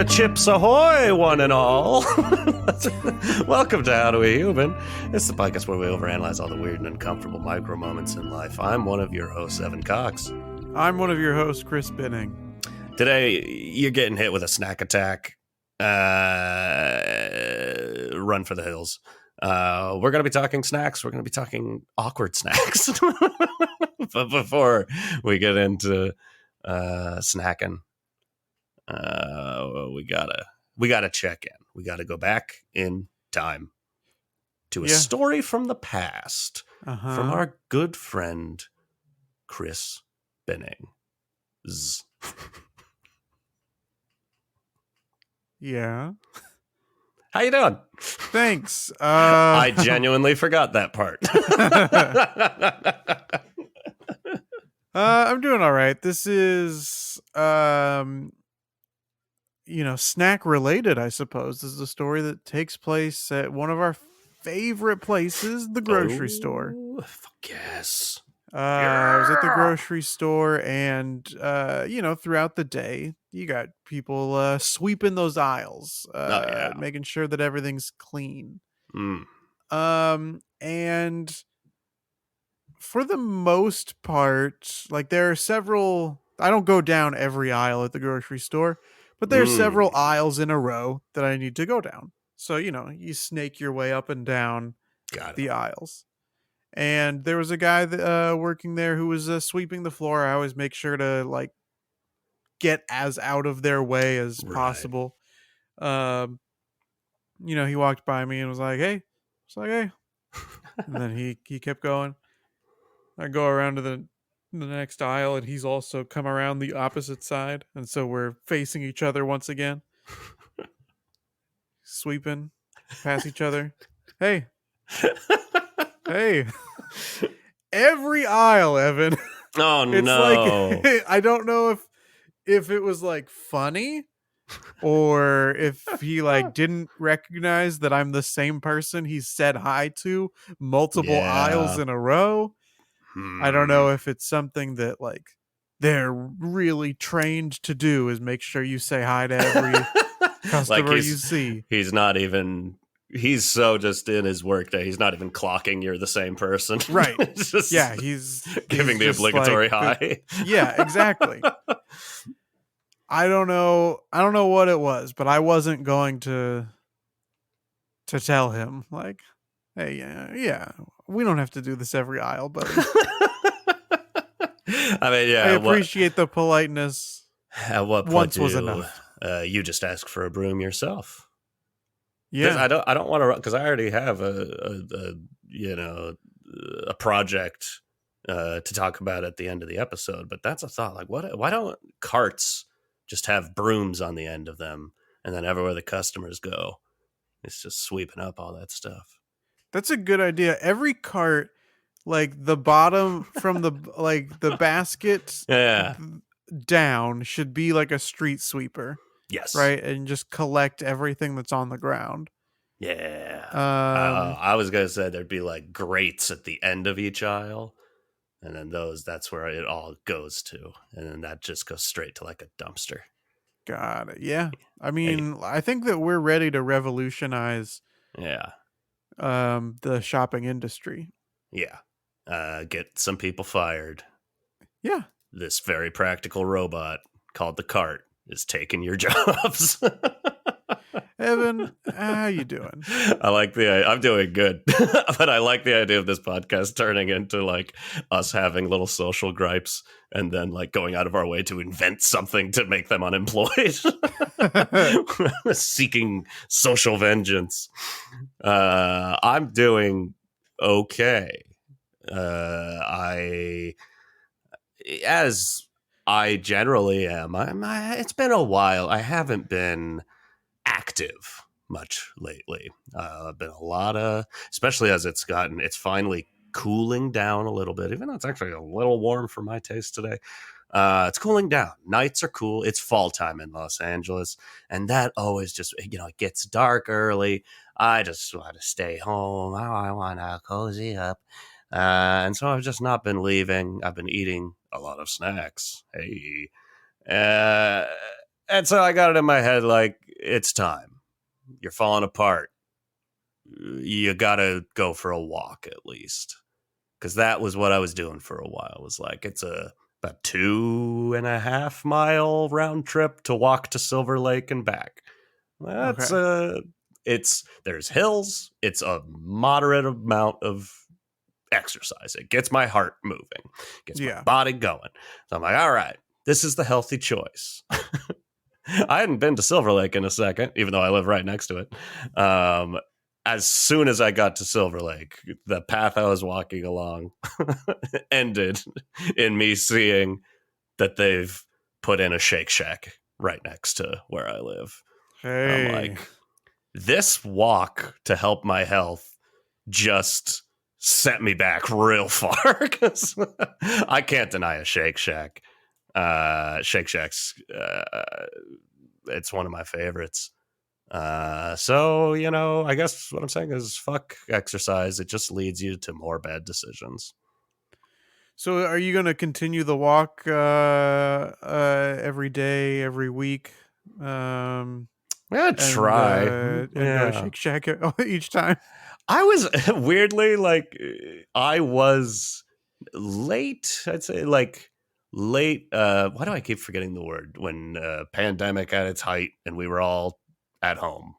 Chips ahoy, one and all. Welcome to How Do We Human. This is the podcast where we overanalyze all the weird and uncomfortable micro moments in life. I'm one of your hosts, Evan Cox. I'm one of your hosts, Chris Binning. Today, you're getting hit with a snack attack. Run for the hills. We're going to be talking snacks. We're going to be talking awkward snacks. But before we get into snacking, we gotta check in. We gotta go back in time to a story from the past from our good friend Chris Binning. Yeah. How you doing? Thanks. I genuinely forgot that part. I'm doing all right. This is snack related, I suppose. This is a story that takes place at one of our favorite places, the grocery store. Fuck yes. I was at the grocery store, and throughout the day, you got people sweeping those aisles, making sure that everything's clean. And for the most part, like, there are several. I don't go down every aisle at the grocery store, but there are several aisles in a row that I need to go down. So, you snake your way up and down the aisles. And there was a guy working there who was sweeping the floor. I always make sure to get as out of their way as possible. He walked by me and was like, "Hey," it's like, "Hey," and then he kept going. I go around to the next aisle, and he's also come around the opposite side, and so we're facing each other once again, sweeping past each other. Hey. Hey, every aisle, Evan. Oh, it's no. I don't know if it was funny or if he didn't recognize that I'm the same person he said hi to multiple aisles in a row. I don't know if it's something that they're really trained to do, is make sure you say hi to every customer you see. He's so just in his workday. He's not even clocking you're the same person. Right. He's giving the just obligatory hi. Yeah, exactly. I don't know what it was, but I wasn't going to tell him hey, yeah, we don't have to do this every aisle, buddy. I mean, yeah. I appreciate the politeness. At what point once was enough. You just ask for a broom yourself? Yeah, I don't want to, because I already have a project to talk about at the end of the episode. But that's a thought. Why don't carts just have brooms on the end of them, and then everywhere the customers go, it's just sweeping up all that stuff? That's a good idea. Every cart, the bottom from the basket down, should be like a street sweeper. Yes. Right. And just collect everything that's on the ground. Yeah. I was going to say there'd be grates at the end of each aisle. And then that's where it all goes to. And then that just goes straight to a dumpster. Got it. Yeah. I mean, I think that we're ready to revolutionize the shopping industry. Yeah. Get some people fired. Yeah. This very practical robot called the cart is taking your jobs. Evan, how you doing? I'm doing good, but I like the idea of this podcast turning into us having little social gripes and then going out of our way to invent something to make them unemployed. Seeking social vengeance. I'm doing okay. As I generally am. It's been a while. I haven't been active much lately. Been a lot of, especially as it's finally cooling down a little bit, even though it's actually a little warm for my taste today. It's cooling down. Nights are cool. It's fall time in Los Angeles, and that always just, it gets dark early. I just want to stay home. I want to cozy up. And so I've just not been leaving. I've been eating a lot of snacks. Hey. And so I got it in my head like, it's time. You're falling apart. You got to go for a walk at least. Because that was what I was doing for a while. It was like, it's about 2.5 mile round trip to walk to Silver Lake and back. That's Okay. there's hills. It's a moderate amount of exercise. It gets my heart moving, gets my Yeah. body going. So I'm like, all right, this is the healthy choice. I hadn't been to Silver Lake in a second, even though I live right next to it. As soon as I got to Silver Lake, the path I was walking along ended in me seeing that they've put in a Shake Shack right next to where I live. I'm Hey. like, this walk to help my health just sent me back real far because I can't deny a Shake Shack. Shake Shack's it's one of my favorites. So, I guess what I'm saying is fuck exercise. It just leads you to more bad decisions. So are you going to continue the walk every day, every week? Yeah, And try. go to Yeah. Shake Shack each time? I was weirdly like, I was late, I'd say like late. Why do I keep forgetting the word when pandemic at its height and we were all at home?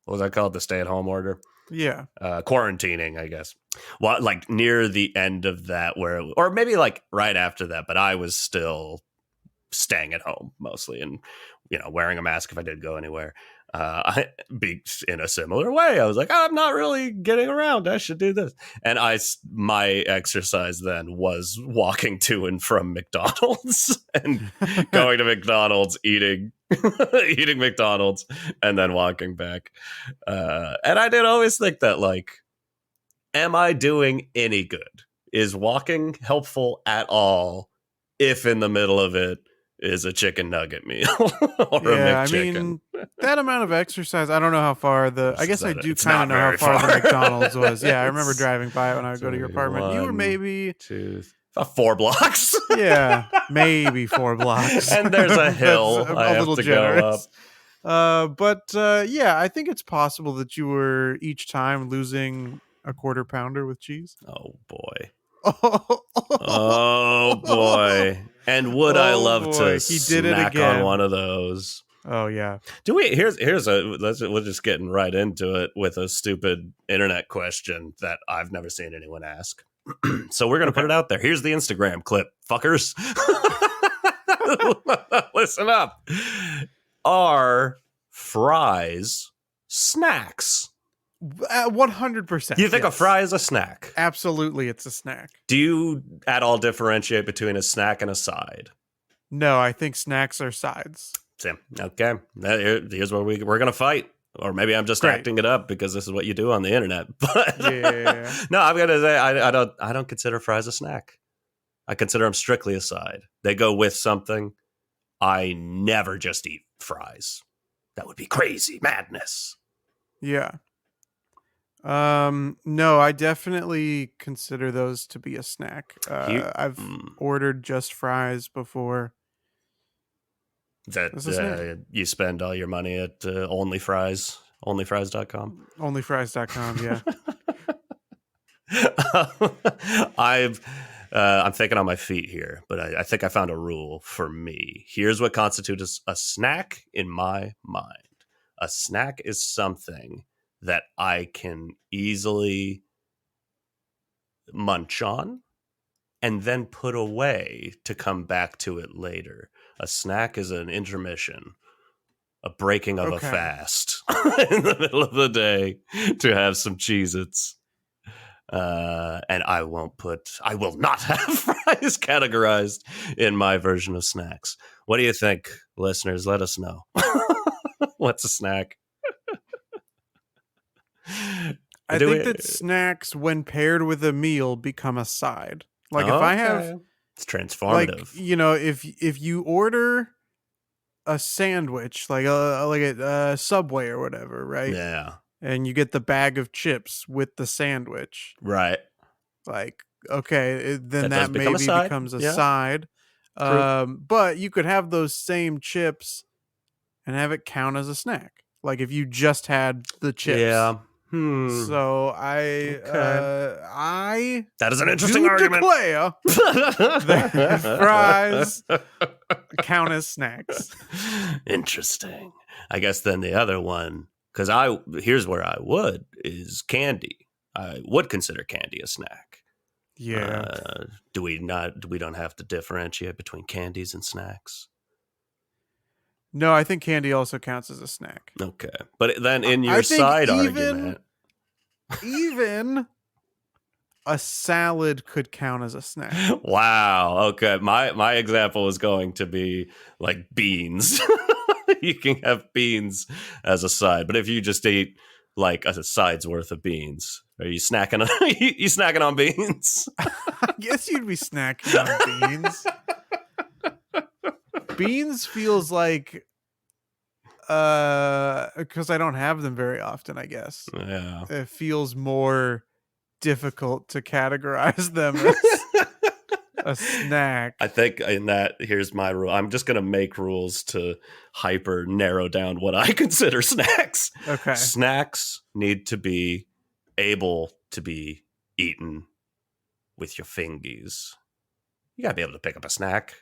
What was that called? The stay at home order? Yeah. Quarantining, I guess. Well, like near the end of that, or maybe like right after that, but I was still staying at home mostly, and wearing a mask if I did go anywhere. I be in a similar way. I was like, I'm not really getting around. I should do this, and my exercise then was walking to and from McDonald's and going to McDonald's, eating eating McDonald's, and then walking back. And I did always think that, like, am I doing any good? Is walking helpful at all if in the middle of it is a chicken nugget meal or a Yeah, I McChicken? mean, that amount of exercise, I don't know how far I guess I do It's kind of not know how very far far. the McDonald's was. Yeah, I remember It's driving by it when I would go to your apartment. You were one, maybe, two, about 4 blocks. yeah, maybe 4 blocks. And there's a That's hill I a have little to go up. generous. But yeah, I think it's possible that you were each time losing a quarter pounder with cheese. Oh, boy. Oh Oh, boy. And would I love to boy, he did it snack on one again. of those? Oh yeah. Do we? We're just getting right into it with a stupid internet question that I've never seen anyone ask. So we're gonna put Okay. it out there. Here's the Instagram clip, fuckers. Listen up. Are fries snacks? 100%. You think a Yes. fry is a snack? Absolutely, it's a snack. Do you at all differentiate between a snack and a side? No, I think snacks are sides. Sam, okay. Here's where we're gonna fight. Or maybe I'm just Great. acting it up because this is what you do on the internet. But Yeah. no, I'm gonna say I don't consider fries a snack. I consider them strictly a side. They go with something. I never just eat fries. That would be crazy madness. Yeah. No, I definitely consider those to be a snack. I've ordered just fries before. That That's a snack. you spend all your money at onlyfries.com. Onlyfries.com, yeah. I'm thinking on my feet here, but I think I found a rule for me. Here's what constitutes a snack in my mind. A snack is something that I can easily munch on and then put away to come back to it later. A snack is an intermission, a breaking of a Okay. fast in the middle of the day to have some Cheez-Its. And I will not have fries categorized in my version of snacks. What do you think, listeners? Let us know. What's a snack? I think that snacks, when paired with a meal, become a side. Like if I have, it's transformative. if you order a sandwich, like a Subway or whatever, right? Yeah. And you get the bag of chips with the sandwich. Right. Like, okay, then That does that become a maybe side. becomes a Yeah. side. True. But you could have those same chips and have it count as a snack. Like if you just had the chips. Yeah. Hmm. So Okay. I That is an interesting do argument. declare that fries count as snacks. Interesting. I guess then the other one, because here's where I would is candy. I would consider candy a snack. Yeah. Do we not? We don't have to differentiate between candies and snacks. No, I think candy also counts as a snack. Okay, but then in I your think side argument, even a salad could count as a snack. wow. Okay, my example was going to be like beans. You can have beans as a side, but if you just eat like a side's worth of beans, are you snacking? You snacking on beans? I guess you'd be snacking on beans. Beans feels like because I don't have them very often, I guess. Yeah. It feels more difficult to categorize them as a snack. I think in that, here's my rule. I'm just going to make rules to hyper narrow down what I consider snacks. Okay. Snacks need to be able to be eaten with your fingies. You got to be able to pick up a snack.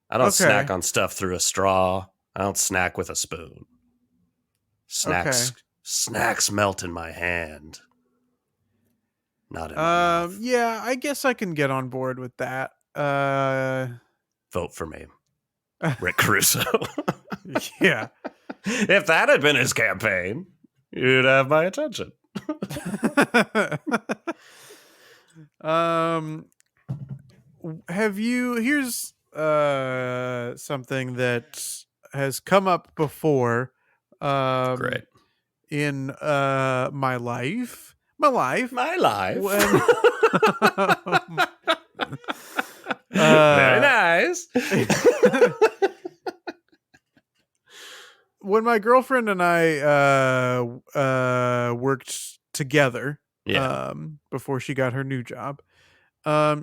I don't snack on stuff through a straw. I don't snack with a spoon. Snacks melt in my hand. Not in my mouth. Yeah, I guess I can get on board with that. Vote for me. Rick Caruso. Yeah. If that had been his campaign, you'd have my attention. Here's something that has come up before Great. in my life. When, very nice. When my girlfriend and I worked together, before she got her new job,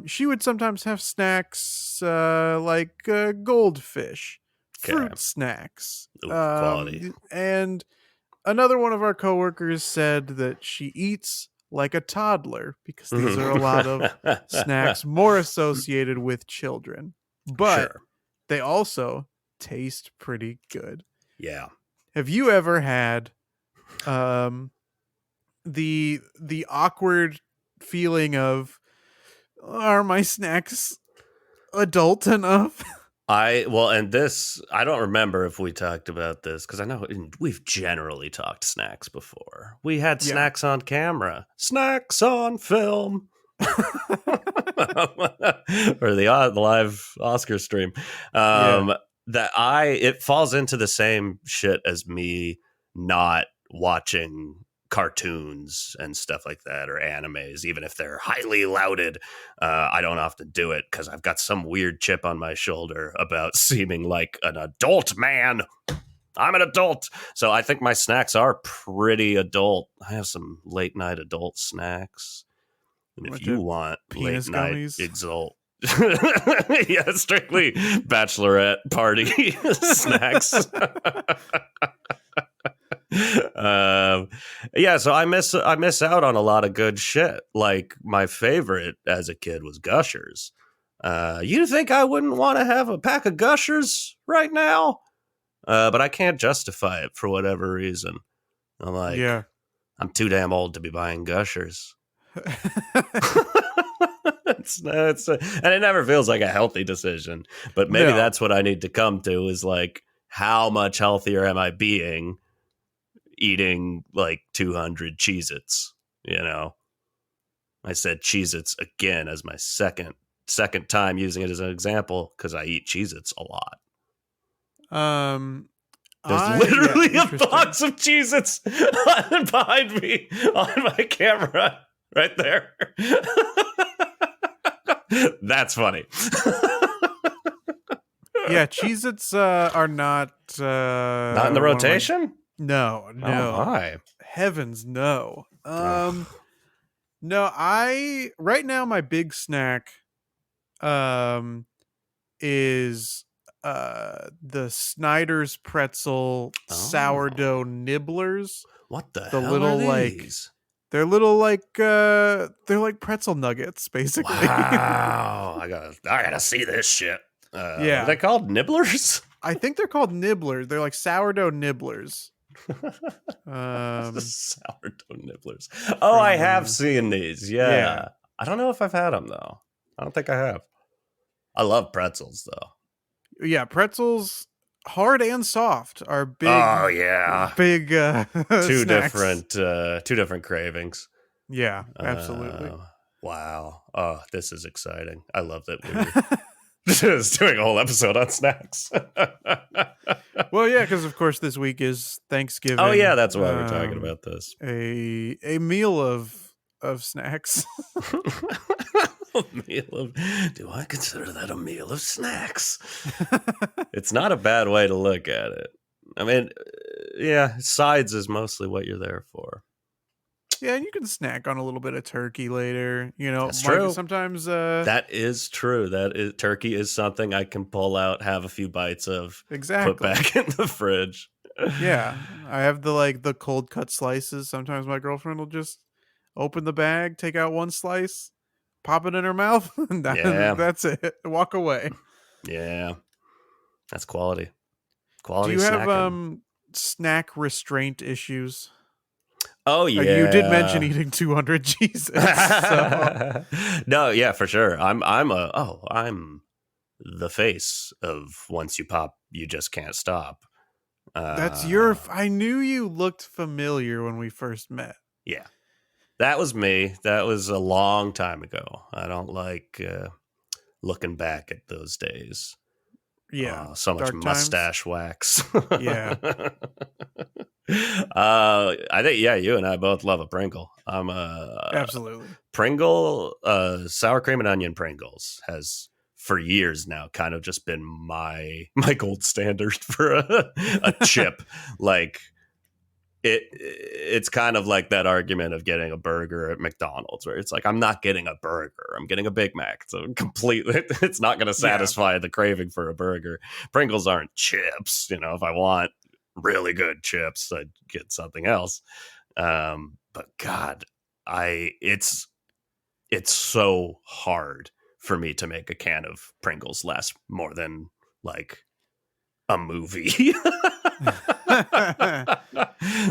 she would sometimes have snacks like goldfish, fruit snacks. Ooh, quality. And another one of our coworkers said that she eats like a toddler because these are a lot of snacks more associated with children. But they also taste pretty good. Yeah. Have you ever had the awkward feeling of, are my snacks adult enough? And this, I don't remember if we talked about this because I know we've generally talked snacks before. We had snacks on camera, snacks on film, or the live Oscar stream. It falls into the same shit as me not watching cartoons and stuff like that, or animes, even if they're highly lauded. I don't often do it because I've got some weird chip on my shoulder about seeming like an adult man. I'm an adult. So I think my snacks are pretty adult. I have some late night adult snacks. And if you want late night exalt, yeah, strictly bachelorette party snacks. So I miss out on a lot of good shit. Like my favorite as a kid was Gushers. You think I wouldn't want to have a pack of Gushers right now? But I can't justify it for whatever reason. I'm like, I'm too damn old to be buying Gushers. And it never feels like a healthy decision. But maybe that's what I need to come to is like, how much healthier am I being eating like 200 Cheez-Its? You know, I said Cheez-Its again as my second time using it as an example because I eat Cheez-Its a lot. There's literally a box of Cheez-Its behind me on my camera right there. That's funny. Yeah, Cheez-Its are not in the rotation? No. Oh my. Heavens, no. No, right now my big snack is the Snyder's pretzel Oh, sourdough nibblers. what the The hell are little like these? they're like pretzel nuggets basically. Wow, I gotta see this shit. What are they Yeah. called? Nibblers? I think they're called nibblers. They're like sourdough nibblers. Um Sourdough nibblers. Oh, I from have seen these. yeah. Yeah, I don't know if I've had them though. I don't think I have. I love pretzels though. Yeah, pretzels hard and soft are Oh yeah, big snacks. two different cravings. Yeah, absolutely. Uh, wow. Oh, this is exciting. I love that we're just doing a whole episode on snacks. Well, yeah, because of course this week is Oh yeah, Thanksgiving. that's why we're talking about this. A meal of snacks. Meal of, do I consider that a meal of snacks? It's not a bad way to look at it. I mean, yeah, sides is mostly what you're there for. Yeah, and you can snack on a little bit of turkey later. You know, That's true. sometimes That is true. Turkey is something I can pull out, have a few bites of, put exactly. back in the fridge. Yeah, I have the cold cut slices. Sometimes my girlfriend will just open the bag, take out one slice, pop it in her mouth, and Yeah, that's it. Walk away. yeah, that's quality. Do Quality you have snacking. snack restraint issues? Oh You did mention yeah. eating 200 cheeses, so No, yeah, for sure. I'm the face of once you pop, you just can't stop. that's your. Uh, I knew you looked familiar when we first met. yeah, that was me. That was a long time ago. I don't like looking back at those days. Yeah, So much dark times. mustache wax. Yeah, I think yeah, you and I both love a Pringle. I'm a absolutely. Pringle, sour cream and onion Pringles has for years now kind of just been my gold standard for a chip. Like it's kind of like that argument of getting a burger at McDonald's where it's like I'm not getting a burger, I'm getting a Big Mac. So completely it's not going to Yeah, satisfy the craving for a burger. Pringles aren't chips, you know, if I want really good chips, I'd get something else. But God, I it's so hard for me to make a can of Pringles last more than like a movie.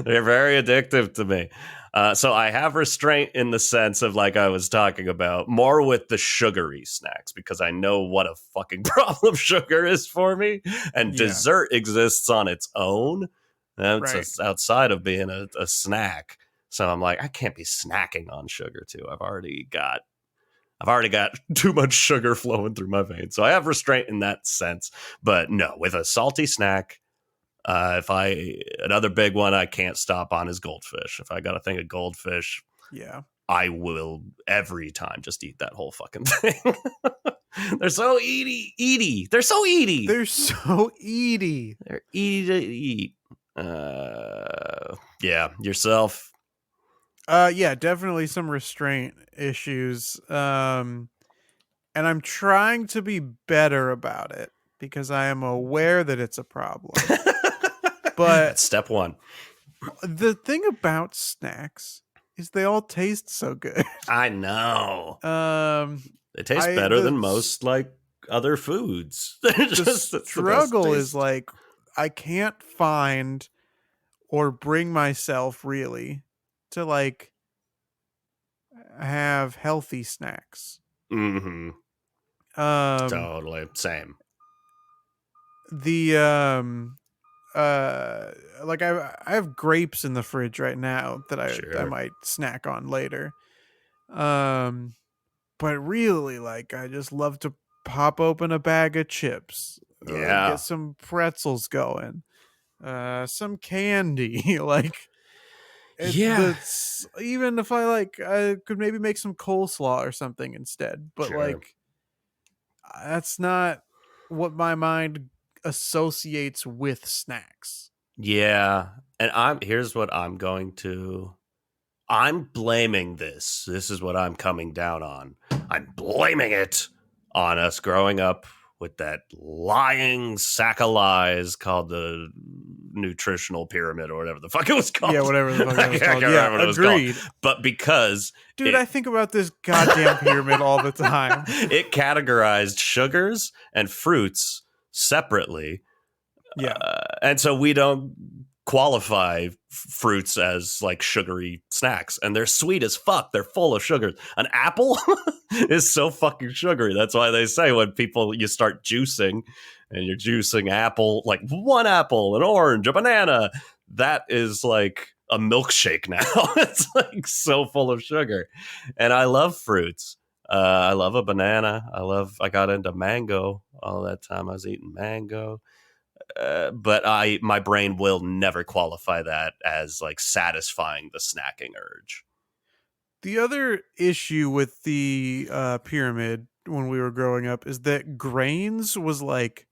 They're very addictive to me. So I have restraint in the sense of like I was talking about, more with the sugary snacks because I know what a fucking problem sugar is for me, and yeah, dessert exists on its own. That's right. outside of being a snack. So I'm like, I can't be snacking on sugar too. I've already got too much sugar flowing through my veins. So I have restraint in that sense. But no, with a salty snack, another big one I can't stop on is goldfish. If I got a thing of goldfish, Yeah, I will every time just eat that whole fucking thing. They're so eaty. They're so eaty. they're so eaty. They're easy to eat. Yeah, yourself. Yeah, definitely some restraint issues. And I'm trying to be better about it because I am aware that it's a problem. But That's step one. the thing about snacks is they all taste so good. I know. um They taste I better than most like other foods. They're the just that's the best struggle is taste. like I can't find or bring myself really to like have healthy snacks. Mm-hmm. Um Totally. Same. the like I have grapes in the fridge right now that I Sure. might snack on later. Um but really like I just love to pop open a bag of chips, get Yeah. some pretzels going, some candy like Yeah. that's even if I like I could maybe make some coleslaw or something instead, but Sure. like that's not what my mind associates with snacks. Yeah. And here's what I'm blaming this is what I'm coming down on. I'm blaming it on us growing up with that lying sack of lies called the nutritional pyramid or whatever the fuck it was called. Yeah, whatever the fuck I it was can't called. remember Yeah, what it was called. agreed. But because Dude, I think about this goddamn pyramid all the time. it categorized sugars and fruits separately. Yeah. And so we don't qualify fruits as like sugary snacks, and they're sweet as fuck. They're full of sugars. An apple is so fucking sugary. That's why they say when you start juicing and you're juicing apple, like one apple, an orange, a banana, that is like a milkshake now. It's like so full of sugar. And I love fruits. I love a banana. I got into mango all that time. I was eating mango. But my brain will never qualify that as like satisfying the snacking urge. The other issue with the pyramid when we were growing up is that grains was like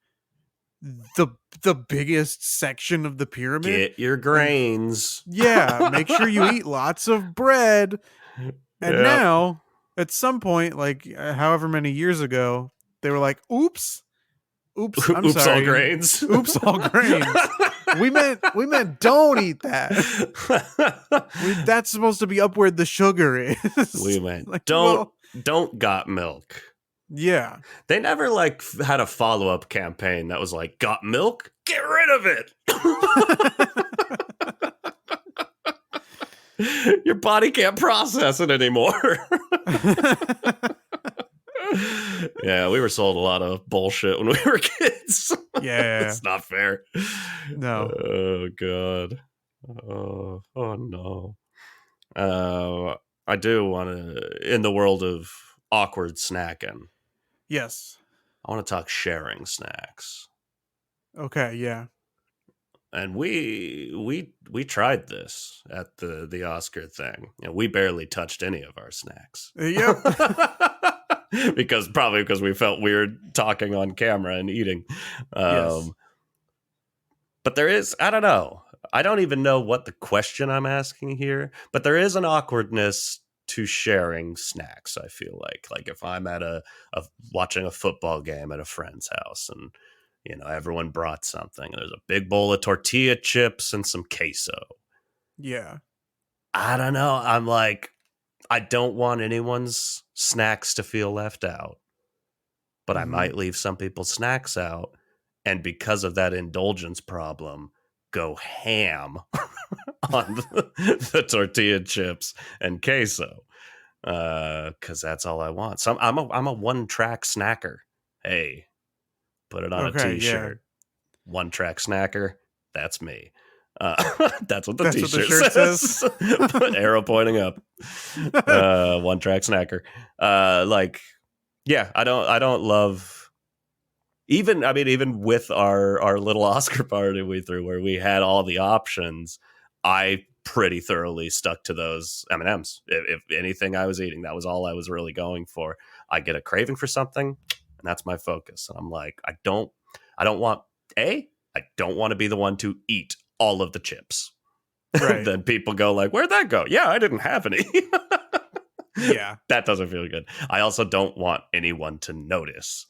the biggest section of the pyramid. Get your grains. Yeah, make sure you eat lots of bread. And now, at some point, like however many years ago, they were like, "Oops, I'm Oops, sorry, all grains. oops, all grains." we meant don't eat that. That's supposed to be up where the sugar is. We meant like, don't got milk. Yeah, they never like had a follow-up campaign that was like, got milk? Get rid of it. Your body can't process it anymore. Yeah, we were sold a lot of bullshit when we were kids. Yeah. It's not fair. No. Oh, God. Oh no. I do want to, in the world of awkward snacking, Yes. I want to talk sharing snacks. Okay, yeah. And we tried this at the Oscar thing. We barely touched any of our snacks. Yep. because we felt weird talking on camera and eating. Yes. But there is, I don't know. I don't even know what the question I'm asking here, but there is an awkwardness to sharing snacks. I feel like if I'm at watching a football game at a friend's house and everyone brought something. There's a big bowl of tortilla chips and some queso. Yeah. I don't know. I'm like, I don't want anyone's snacks to feel left out, but I might leave some people's snacks out. And because of that indulgence problem, go ham on the tortilla chips and queso. Because that's all I want. So I'm a one-track snacker. Hey, put it on a t-shirt. Yeah. One-track snacker. That's me. That's what the t-shirt says. Arrow pointing up. One-track snacker. I don't love. Even with our little Oscar party we threw where we had all the options, I pretty thoroughly stuck to those M&Ms. If anything I was eating, that was all I was really going for. I get a craving for something, and that's my focus. And I'm like, I don't want to be the one to eat all of the chips. Right. Then people go like, where'd that go? Yeah, I didn't have any. Yeah. That doesn't feel good. I also don't want anyone to notice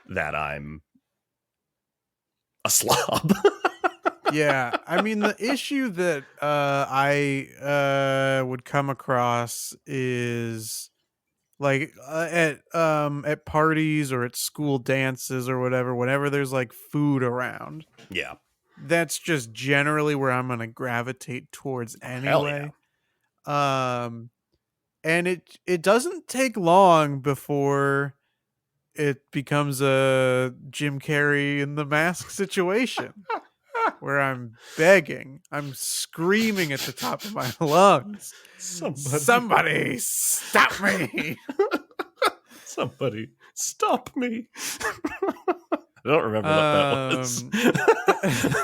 that I'm a slob. Yeah, I mean the issue that I would come across is like at parties or at school dances or whatever, whenever there's like food around. Yeah. That's just generally where I'm going to gravitate towards anyway. Yeah. And it doesn't take long before it becomes a Jim Carrey in the Mask situation where I'm begging, I'm screaming at the top of my lungs. Somebody stop me. Somebody stop me. I don't remember what that was.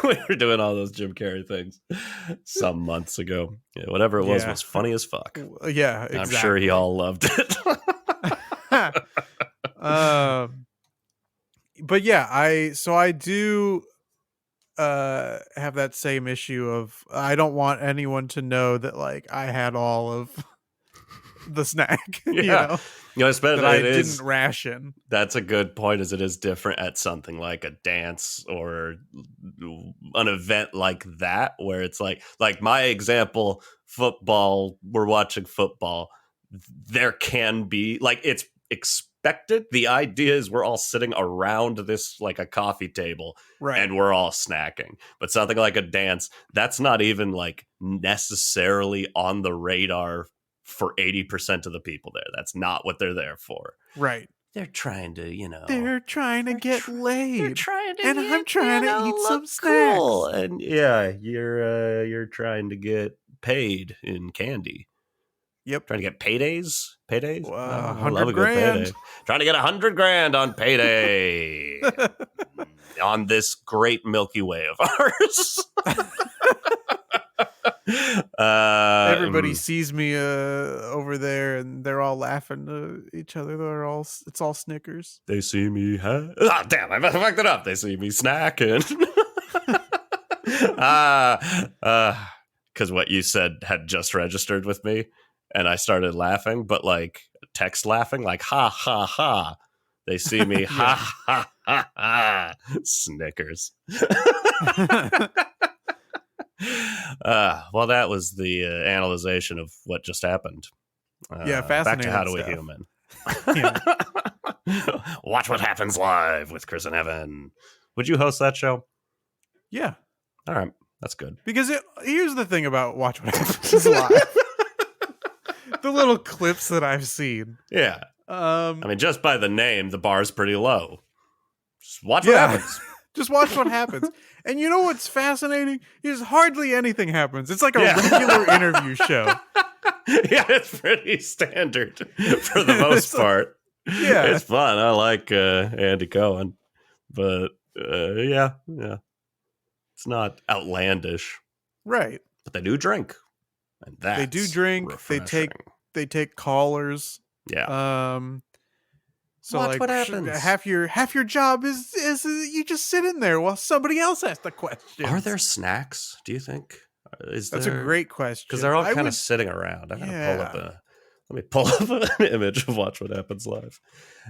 We were doing all those Jim Carrey things some months ago. Yeah, whatever it was funny as fuck. Yeah, exactly. I'm sure he all loved it. But yeah, I do have that same issue of I don't want anyone to know that like I had all of the snack. Yeah. You know? You know, that I it didn't is. ration. That's a good point, as it is different at something like a dance or an event like that, where it's like my example, football, we're watching football. There can be like, it's expected. The idea is we're all sitting around this like a coffee table Right. and we're all snacking. But something like a dance, that's not even like necessarily on the radar for 80% of the people there. That's not what they're there for. Right. They're trying to, They're trying to get they're laid. trying to And I'm get, trying to eat look some snacks. cool. And yeah, you're trying to get paid in candy. Yep. Trying to get paydays. Oh, I love 100 a good grand. payday. Trying to get 100 grand on payday on this great Milky Way of ours. Everybody sees me over there, and they're all laughing to each other. It's all Snickers. They see me. Oh, damn! I fucked it up. They see me snacking. Because what you said had just registered with me, and I started laughing, but like text laughing, like ha ha ha. They see me, ha ha ha ha. Snickers. Well, that was the analyzation of what just happened. Yeah, fascinating. Back to How Do We stuff. Human. Watch What Happens Live with Chris and Evan. Would you host that show? Yeah. All right. That's good. Because here's the thing about Watch What Happens Live. The little clips that I've seen. Yeah. I mean, just by the name, the bar's pretty low. Just watch what happens. Just watch what happens. And you know what's fascinating? Is hardly anything happens. It's like a regular interview show. Yeah, it's pretty standard for the most part. Yeah. It's fun. I like Andy Cohen. But yeah. It's not outlandish. Right. But they do drink. And that's they do drink. Refreshing. They take callers. Yeah. So Watch like what happens. half your job is you just sit in there while somebody else asks the question. Are there snacks, do you think? That's a great question. Because they're all kind of sitting around. I gotta let me pull up an image of Watch What Happens Live.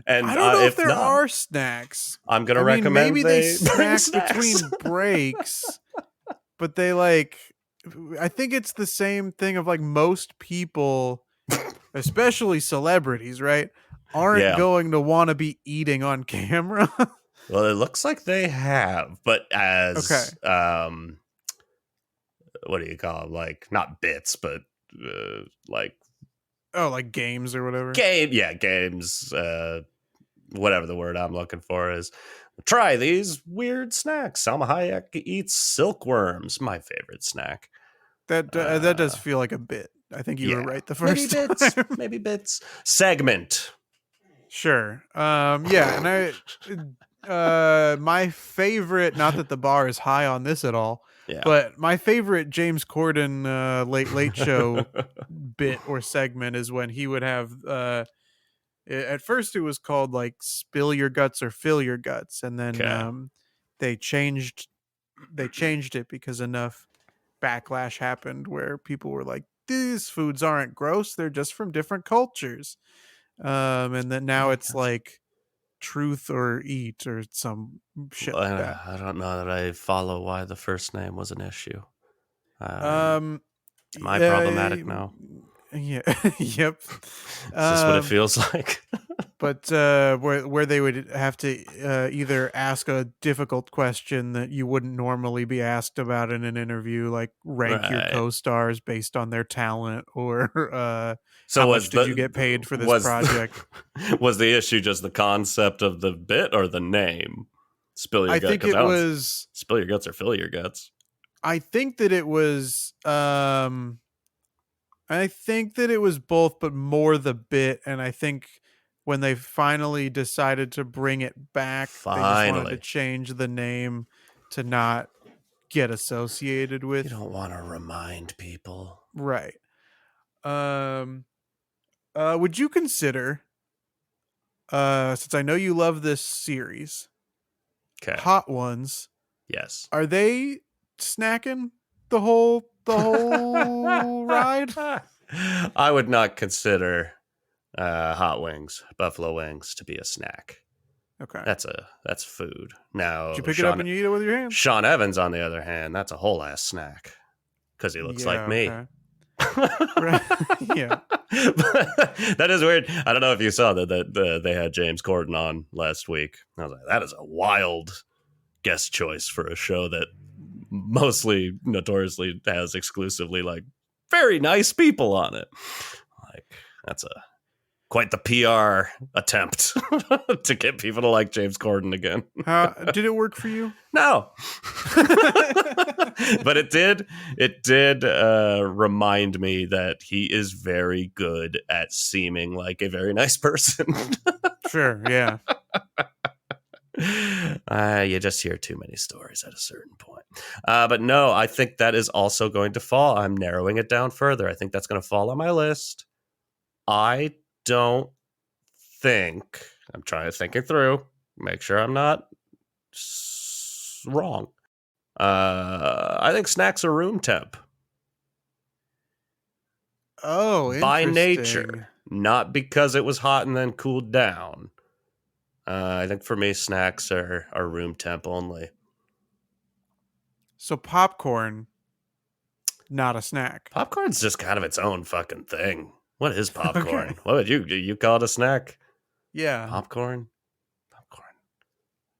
And I don't know if there are snacks. I'm gonna recommend maybe they snack between breaks, but they I think it's the same thing of like most people, especially celebrities, right? Aren't going to want to be eating on camera. Well, it looks like they have, but as what do you call them? Like not bits, but like like games or whatever. Games. Whatever the word I'm looking for is. Try these weird snacks. Salma Hayek eats silkworms. My favorite snack. That does feel like a bit. I think you were right the first time. Maybe bits. Segment. Sure. Yeah, and my favorite, not that the bar is high on this at all, but my favorite James Corden late show bit or segment is when he would have at first it was called like Spill Your Guts or Fill Your Guts, and then they changed it because enough backlash happened where people were like, these foods aren't gross, they're just from different cultures. And then now it's like Truth or Eat or some shit like that. I don't know that I follow why the first name was an issue. Am I problematic now? Yeah. Yep. Is this what it feels like? But where they would have to either ask a difficult question that you wouldn't normally be asked about in an interview, like rank your co-stars based on their talent, or so how much did you get paid for this project? Was the issue just the concept of the bit or the name? Spill your guts. I think it was Spill Your Guts or Fill Your Guts. I think that it was both, but more the bit, and I think when they finally decided to bring it back, they just wanted to change the name to not get associated with. You don't want to remind people. Right. Would you consider, since I know you love this series, Hot Ones? Yes. Are they snacking the whole ride? I would not consider hot wings, buffalo wings to be a snack. Okay. That's food. Did Now you pick it up and you eat it with your hands? Sean Evans, on the other hand, that's a whole ass snack because he looks like Yeah. me. Okay. Right. Yeah. That is weird. I don't know if you saw that they had James Corden on last week. I was like, that is a wild guest choice for a show that mostly notoriously has exclusively like very nice people on it. Like that's quite the PR attempt to get people to like James Corden again. Did it work for you? No. But it did remind me that he is very good at seeming like a very nice person. Sure, yeah. You just hear too many stories at a certain point. But no, I think that is also going to fall. I'm narrowing it down further. I think that's going to fall on my list. I don't think, I'm trying to think it through, make sure I'm not wrong. I think snacks are room temp. Oh, by interesting. nature, not because it was hot and then cooled down. I think for me, snacks are room temp only. So popcorn, not a snack. Popcorn's just kind of its own fucking thing. What is popcorn? Okay. What would you call it a snack? Yeah. Popcorn?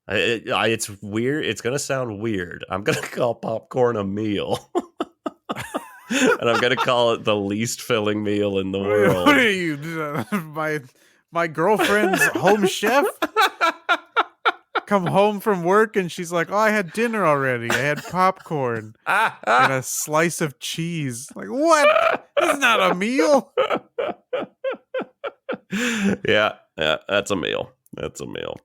It's weird. It's going to sound weird. I'm going to call popcorn a meal. And I'm going to call it the least filling meal in the world. What are you, my girlfriend's home chef? Come home from work and she's like, oh, I had dinner already. I had popcorn and a slice of cheese. Like, what? That's not a meal. Yeah, that's a meal. That's a meal.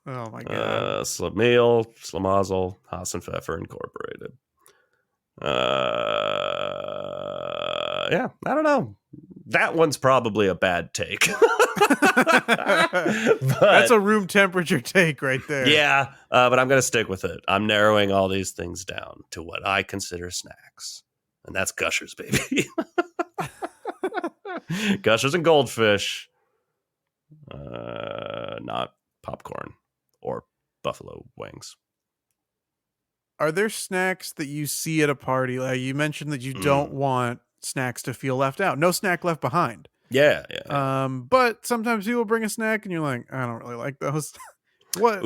Oh my god. Slamiel, Slamazel, Haas and Pfeffer Incorporated. Yeah, I don't know. That one's probably a bad take. That's a room temperature take right there. Yeah, but I'm going to stick with it. I'm narrowing all these things down to what I consider snacks. And that's Gushers, baby. Gushers and Goldfish. Not popcorn or buffalo wings. Are there snacks that you see at a party? Like you mentioned that you don't want snacks to feel left out. No snack left behind. Yeah. But sometimes people bring a snack and you're like, I don't really like those. What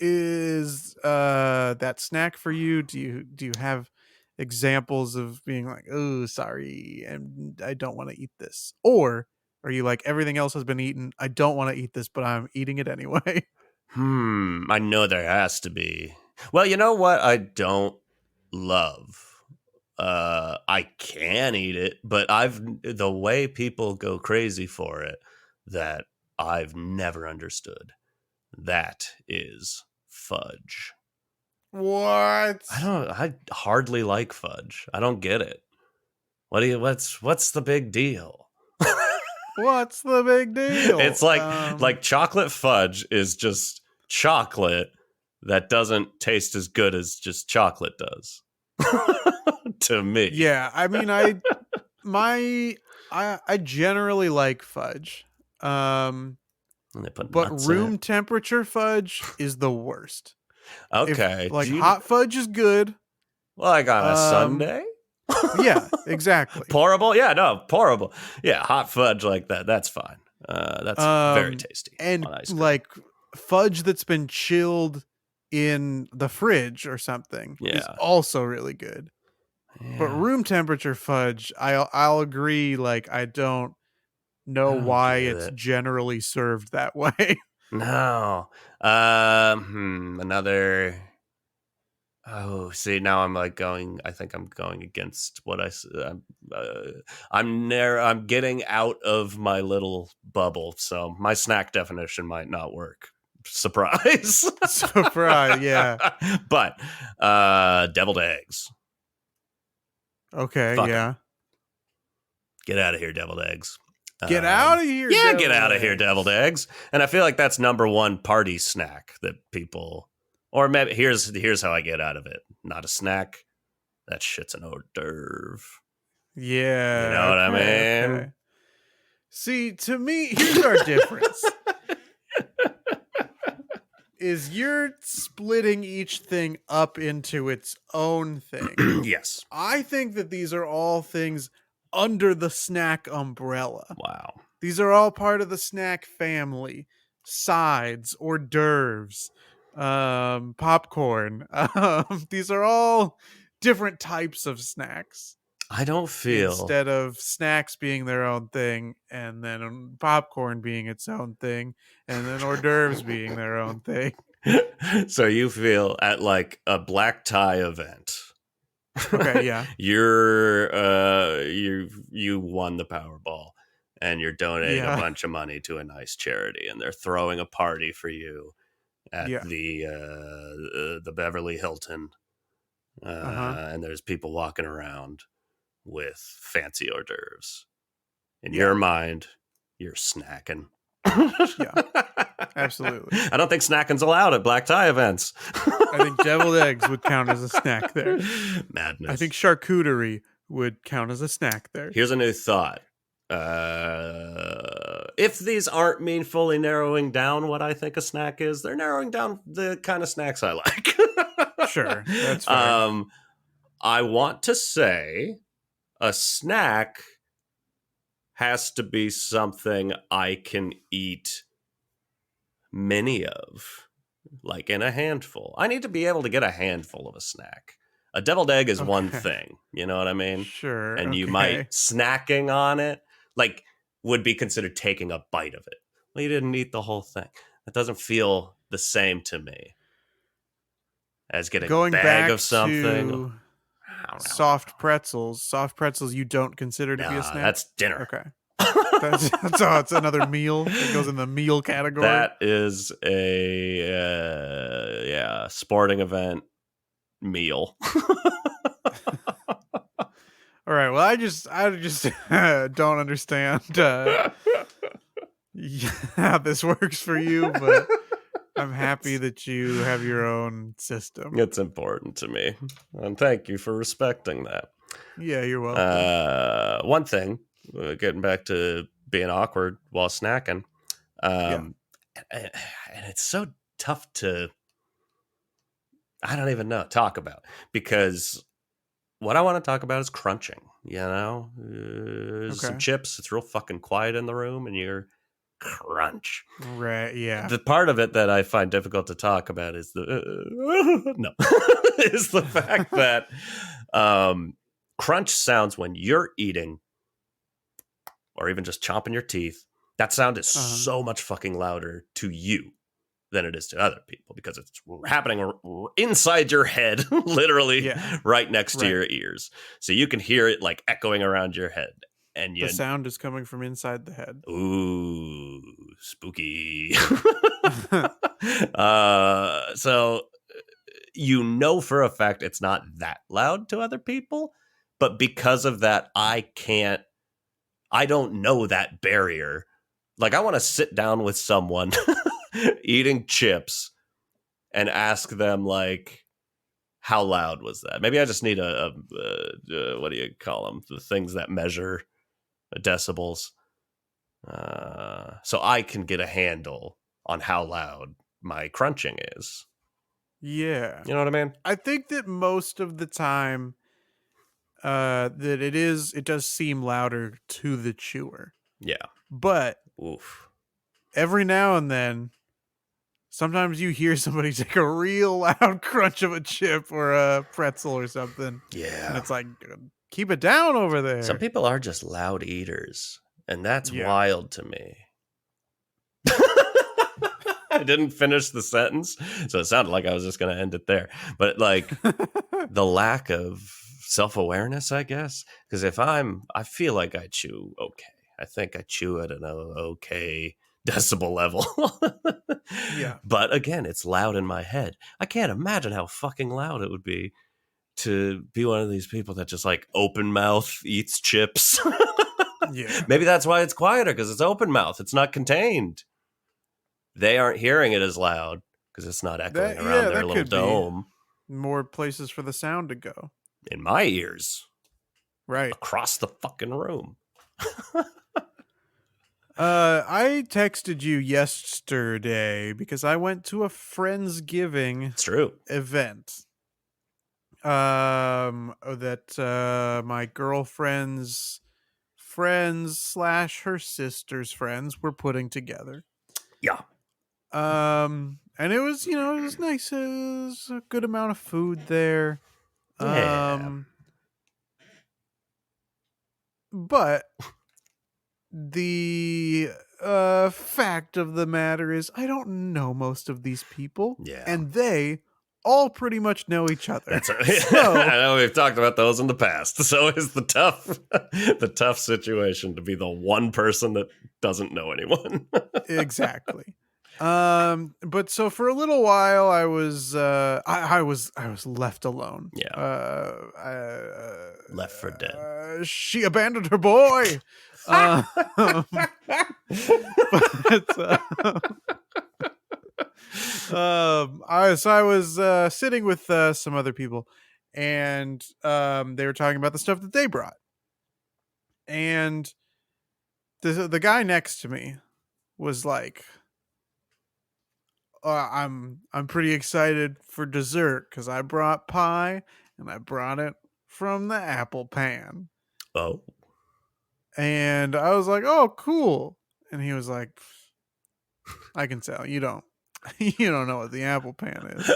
is that snack for you? Do you have examples of being like, oh, sorry, and I don't want to eat this? Or are you like, everything else has been eaten, I don't want to eat this, but I'm eating it anyway? I know there has to be. Well, you know what I don't love? I can eat it, but the way people go crazy for it that I've never understood. That is fudge. What? I hardly like fudge. I don't get it. What's the big deal? What's the big deal? It's like chocolate fudge is just chocolate that doesn't taste as good as just chocolate does. To me. Yeah, I mean I generally like fudge. But room temperature fudge is the worst. Okay. Hot fudge is good. Like on a Sunday? Yeah, exactly. Pourable? Yeah, no, pourable. Yeah, hot fudge like that. That's fine. That's very tasty. And like fudge that's been chilled in the fridge or something is also really good. Yeah. But room temperature fudge, I'll agree. Like I don't know why it's generally served that way. No. Another. Oh, see, now I'm like going. I think I'm going against what I'm getting out of my little bubble, so my snack definition might not work. Surprise! Surprise! Yeah. But deviled eggs. Okay. Yeah. Get out of here, deviled eggs. Get out of here. Yeah, get out of here, deviled eggs. And I feel like that's number one party snack that people. Or maybe here's how I get out of it. Not a snack. That shit's an hors d'oeuvre. Yeah. You know what I mean? Okay. See, to me, here's our difference. Is you're splitting each thing up into its own thing. Yes. I think that these are all things under the snack umbrella. Wow. These are all part of the snack family. Sides, hors d'oeuvres, popcorn. These are all different types of snacks. I don't feel Instead of snacks being their own thing, and then popcorn being its own thing, and then hors d'oeuvres being their own thing. so you feel at like a black tie event. Okay, yeah. You won the Powerball and you're donating a Yeah. bunch of money to a nice charity, and they're throwing a party for you at Yeah. the Beverly Hilton, and there's people walking around with fancy hors d'oeuvres. In your mind, you're snacking. Yeah, absolutely. I don't think snacking's allowed at black tie events. I think deviled eggs would count as a snack there. Madness. I think charcuterie would count as a snack there. Here's a new thought. If these aren't meaningfully narrowing down what I think a snack is, they're narrowing down the kind of snacks I like. Sure, that's fair. I want to say a snack has to be something I can eat many of, like in a handful. I need to be able to get a handful of a snack. A deviled egg is one thing, you know what I mean? Sure. And you might snacking on it, like, would be considered taking a bite of it. Well, you didn't eat the whole thing. That doesn't feel the same to me as getting going a bag back of something. To soft pretzels. Soft pretzels you don't consider to be a snack? That's dinner. Okay. It's another meal. It goes in the meal category. That is a sporting event meal. All right. Well, I just don't understand how this works for you, but I'm happy that you have your own system. It's important to me, and thank you for respecting that. Yeah, you're welcome. One thing, getting back to being awkward while snacking, and it's so tough to, I don't even know, talk about, because what I want to talk about is crunching, you know? Some chips, it's real fucking quiet in the room, and you're crunch. Right, yeah. The part of it that I find difficult to talk about is is the fact that crunch sounds when you're eating or even just chomping your teeth. That sound is so much fucking louder to you than it is to other people, because it's happening inside your head, literally right next to your ears. So you can hear it like echoing around your head. And the sound is coming from inside the head. Ooh, spooky. So you know for a fact it's not that loud to other people, but because of that, I don't know that barrier. Like, I want to sit down with someone eating chips and ask them, like, how loud was that? Maybe I just need a what do you call them? The things that measure decibels. So I can get a handle on how loud my crunching is. Yeah. You know what I mean? I think that most of the time that it does seem louder to the chewer. Yeah. But every now and then, sometimes you hear somebody take a real loud crunch of a chip or a pretzel or something. Yeah. And it's like, keep it down over there. Some people are just loud eaters, and that's wild to me. I didn't finish the sentence, so it sounded like I was just going to end it there. But like the lack of self-awareness, I guess, because I feel like I chew okay. I think I chew at an okay decibel level. Yeah. But again, it's loud in my head. I can't imagine how fucking loud it would be to be one of these people that just like open mouth eats chips. Yeah. Maybe that's why it's quieter, because it's open mouth. It's not contained. They aren't hearing it as loud because it's not echoing around their little dome. More places for the sound to go. In my ears. Right. Across the fucking room. I texted you yesterday because I went to a Friendsgiving It's true. event. That my girlfriend's friends slash her sister's friends were putting together. Yeah. And it was, it was nice. It was a good amount of food there. Yeah. But the fact of the matter is I don't know most of these people, Yeah. and they all pretty much know each other. That's a, So, I know we've talked about those in the past. So it's the tough situation to be the one person that doesn't know anyone. exactly. But so for a little while I was I was left alone. Yeah. Left for dead. She abandoned her boy. um, but I was sitting with some other people, and they were talking about the stuff that they brought, and the guy next to me was like, I'm pretty excited for dessert because I brought pie and I brought it from the apple pan. Oh. And I was like, oh, cool. And he was like, I can tell you don't you don't know what the apple pan is.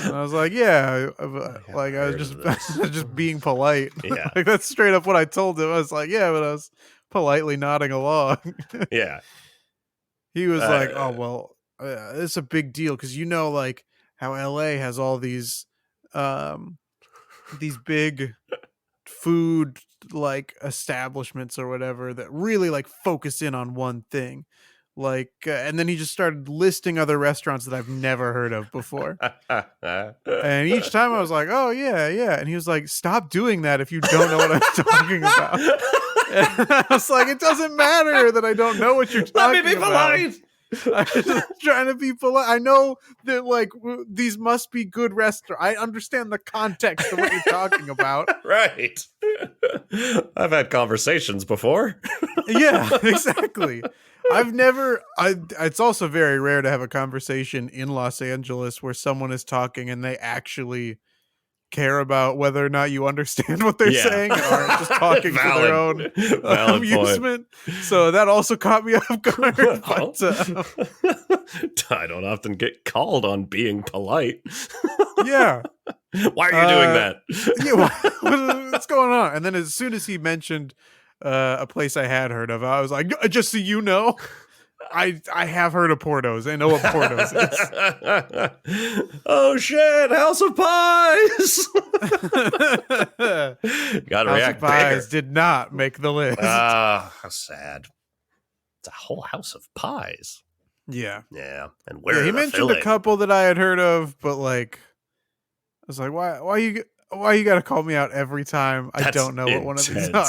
And I was like, yeah, like I was just being polite. Yeah. Like that's straight up what I told him. I was like, yeah, but I was politely nodding along. Yeah. He was like, oh well, it's a big deal because like how LA has all these big food like establishments or whatever that really like focus in on one thing, like and then he just started listing other restaurants that I've never heard of before. And each time I was like, oh yeah, yeah, and he was like, stop doing that if you don't know what I'm talking about. And I was like, it doesn't matter that I don't know what you're talking about. Let me be polite. I was just trying to be polite. I know that like these must be good restaurants. I understand the context of what you're talking about. Right. I've had conversations before. Yeah, exactly. It's also very rare to have a conversation in Los Angeles where someone is talking and they actually care about whether or not you understand what they're saying and aren't just talking for their own amusement. So that also caught me off guard. But, I don't often get called on being polite. Yeah. Why are you doing that? Yeah, what's going on? And then as soon as he mentioned a place I had heard of, I was like, just so you know, I have heard of Porto's. I know what Porto's is. Oh shit! House of Pies. Gotta House react of Pies bigger. did not make the list. Ah, how sad. It's a whole house of pies. Yeah, yeah. And where he mentioned a couple that I had heard of, but like, I was like, why you got to call me out every time I don't know what one of these are?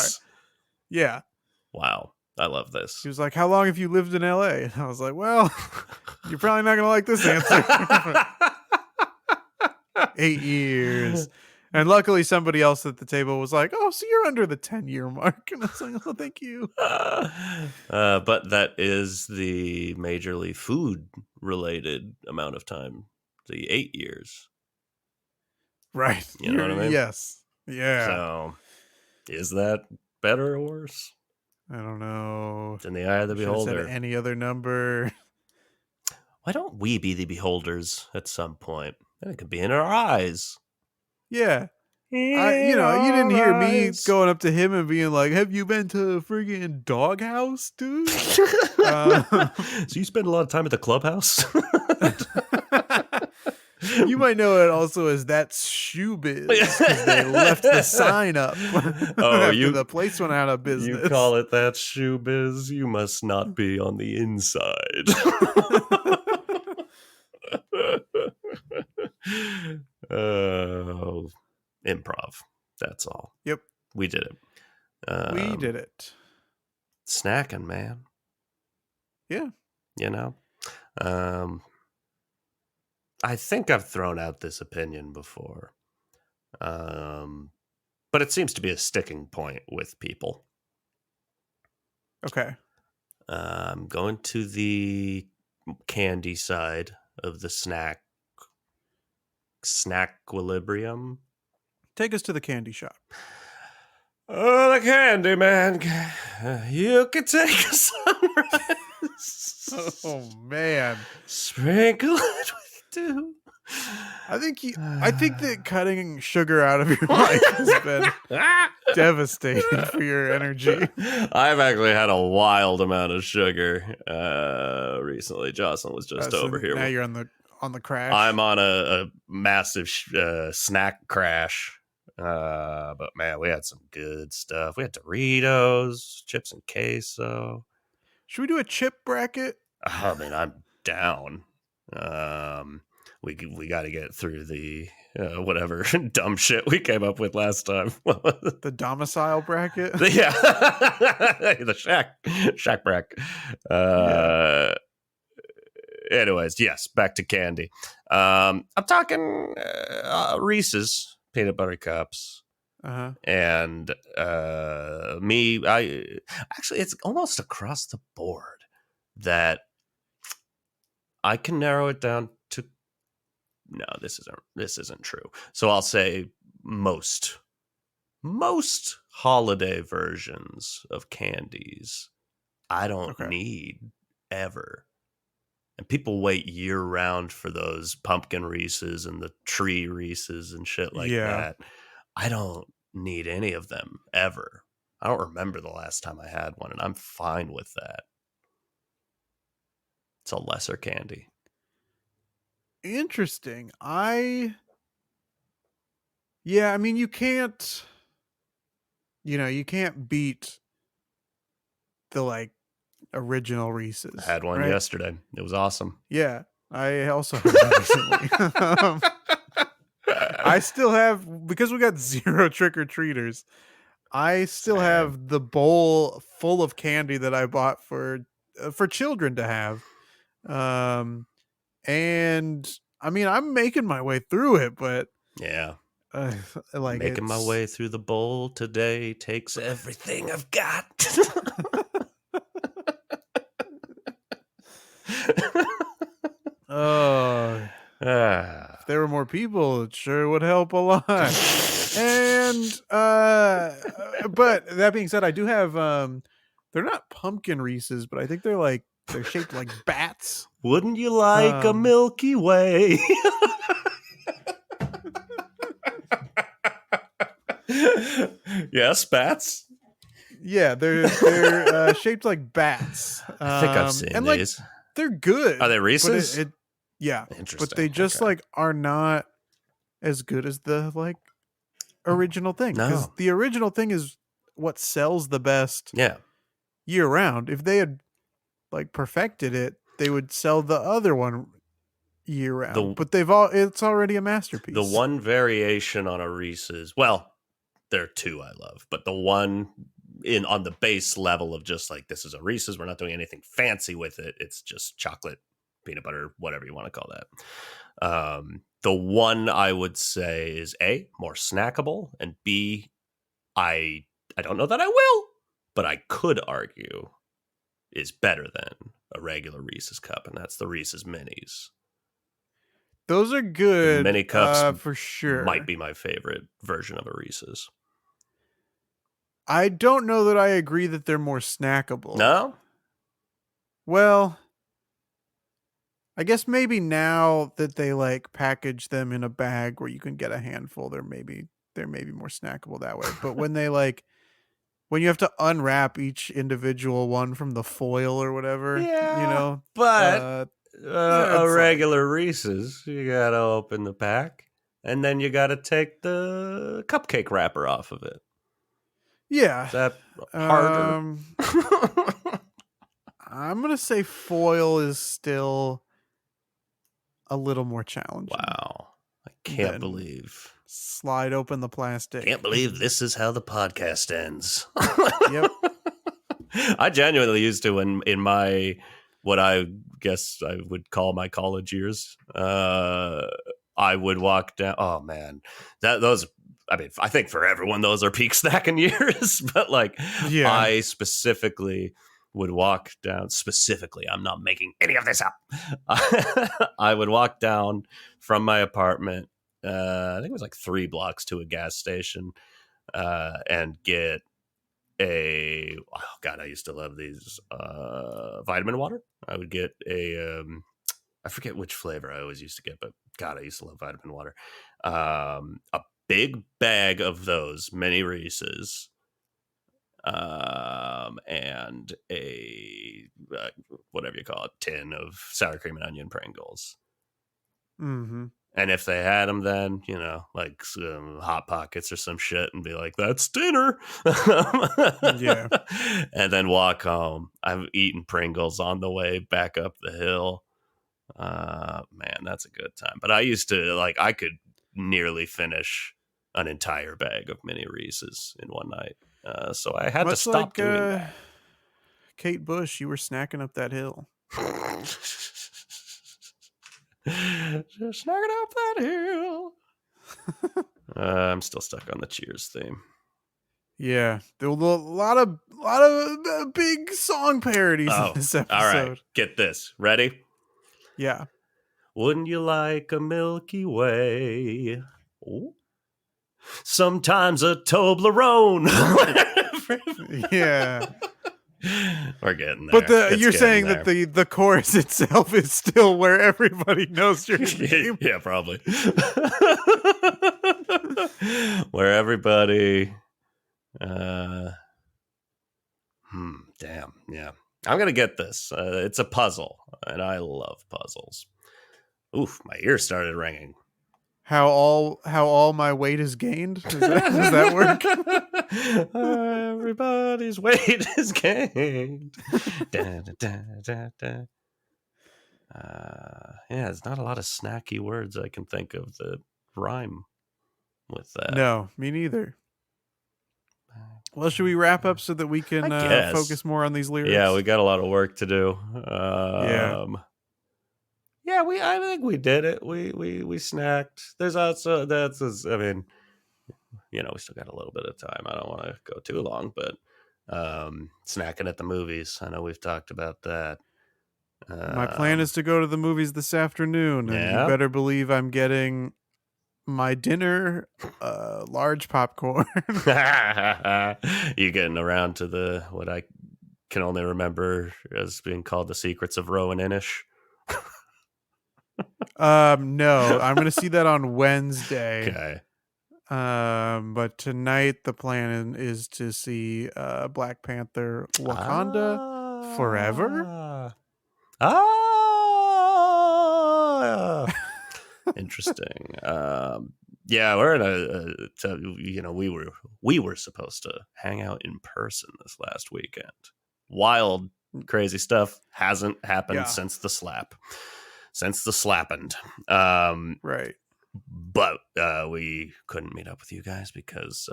Yeah. Wow. I love this. He was like, how long have you lived in LA? And I was like, well, you're probably not going to like this answer. 8 years. And luckily somebody else at the table was like, oh, so you're under the 10-year mark. And I was like, oh, thank you. But that is the majorly food related amount of time, the 8 years. Right. You know what I mean? Yes. Yeah. So is that better or worse? I don't know. It's in the eye of the beholder. Said any other number. Why don't we be the beholders at some point? And it could be in our eyes. Yeah. You didn't hear me going up to him and being like, have you been to a friggin' doghouse, dude? So you spend a lot of time at the clubhouse? You might know it also as That's Shoe Biz, because they left the sign up after the place went out of business. You call it That's Shoe Biz? You must not be on the inside. Improv. That's all. Yep. We did it. We did it. Snacking, man. Yeah. You know? I think I've thrown out this opinion before. But it seems to be a sticking point with people. Okay. I'm going to the candy side of the snack equilibrium. Take us to the candy shop. Oh, the candy man, you can take a sunrise. Oh man, Sprinkle it with dew. I think that cutting sugar out of your life has been devastating for your energy. I've actually had a wild amount of sugar recently. Jocelyn was just So over here. now you're on the crash. I'm on a massive snack crash. But man, we had some good stuff. We had Doritos, chips and queso. Should we do a chip bracket? Oh man, I'm down. We got to get through the whatever dumb shit we came up with last time. The domicile bracket? Yeah, the shack bracket. Yeah. Anyways, yes, back to candy. I'm talking Reese's peanut butter cups. Uh-huh. And I actually, it's almost across the board that I can narrow it down to. No, this isn't true. So I'll say most holiday versions of candies I don't need ever. And people wait year round for those pumpkin Reese's and the tree Reese's and shit like that. I don't need any of them ever. I don't remember the last time I had one, and I'm fine with that. It's a lesser candy. Interesting. I mean, you can't beat the original Reese's. I had one yesterday. It was awesome. Yeah, I also had that recently. I still have, because we got 0 trick-or-treaters, I still have the bowl full of candy that I bought for children to have. And I mean, I'm making my way through it, but yeah, making my way through the bowl today takes everything I've got. Oh, if there were more people, it sure would help a lot. And but that being said, I do have they're not pumpkin Reese's, but I think they're shaped like bats. Wouldn't you like a Milky Way? Yes, bats. Yeah, they're shaped like bats. I think I've seen these. They're good. Are they Reese's? Yeah, interesting. But they just are not as good as the original thing. Because the original thing is what sells the best. Yeah, year round. If they had perfected it, they would sell the other one year round. But it's already a masterpiece. The one variation on a Reese's, well, there are two I love, but the one on the base level of just this is a Reese's, we're not doing anything fancy with it. It's just chocolate, peanut butter, whatever you want to call that. The one I would say is A, more snackable, and B, I don't know that I will, but I could argue is better than a regular Reese's cup, and that's the Reese's Minis. Those are good. The mini cups for sure might be my favorite version of a Reese's. I don't know that I agree that they're more snackable. No? Well, I guess maybe now that they package them in a bag where you can get a handful, they're maybe more snackable that way. But when they when you have to unwrap each individual one from the foil or whatever, but a regular Reese's, you gotta open the pack, and then you gotta take the cupcake wrapper off of it. Yeah. Is that harder? I'm gonna say foil is still a little more challenging. Wow. I can't believe. Slide open the plastic. Can't believe this is how the podcast ends. Yep. I genuinely used to in my, what I guess I would call my college years. I would walk down. Oh man, I think for everyone those are peak snacking years. But I specifically would walk down specifically. I'm not making any of this up. I would walk down from my apartment. I think it was like 3 blocks to a gas station, and get I used to love these vitamin water. I would get I forget which flavor I always used to get, but God, I used to love vitamin water. A big bag of those mini Reese's, and a whatever you call it, tin of sour cream and onion Pringles. Mm-hmm. And if they had them, then, like some Hot Pockets or some shit, and be like, that's dinner. Yeah. And then walk home. I've eaten Pringles on the way back up the hill. Man, that's a good time. But I used to, I could nearly finish an entire bag of mini Reese's in one night. So I had to stop doing that. Kate Bush, you were snacking up that hill. Just snacking up that hill. I'm still stuck on the Cheers theme. Yeah, there were a lot of big song parodies in this episode. All right, get this. Ready? Yeah. Wouldn't you like a Milky Way? Ooh. Sometimes a Toblerone. Yeah. We're getting there. But you're saying that the chorus itself is still where everybody knows your name. Yeah, probably. Where everybody damn, yeah. I'm gonna get this. It's a puzzle, and I love puzzles. Oof, my ears started ringing. How all my weight is gained? Does that work? Everybody's weight is gained. Da, da, da, da. Yeah, there's not a lot of snacky words I can think of that rhyme with that. No, me neither. Well, should we wrap up so that we can focus more on these lyrics? Yeah, we got a lot of work to do. Yeah, I think we did it. We snacked. There's also I mean, we still got a little bit of time. I don't want to go too long, but snacking at the movies. I know we've talked about that. My plan is to go to the movies this afternoon, and you better believe I'm getting my dinner, large popcorn. You getting around to what I can only remember as being called The Secrets of Rowan Inish? No, I'm going to see that on Wednesday. Okay. But tonight the plan is to see Black Panther Wakanda Forever. Interesting. Yeah, we're in we were supposed to hang out in person this last weekend. Wild, crazy stuff hasn't happened since the slap. Since the slappened. Right. But we couldn't meet up with you guys because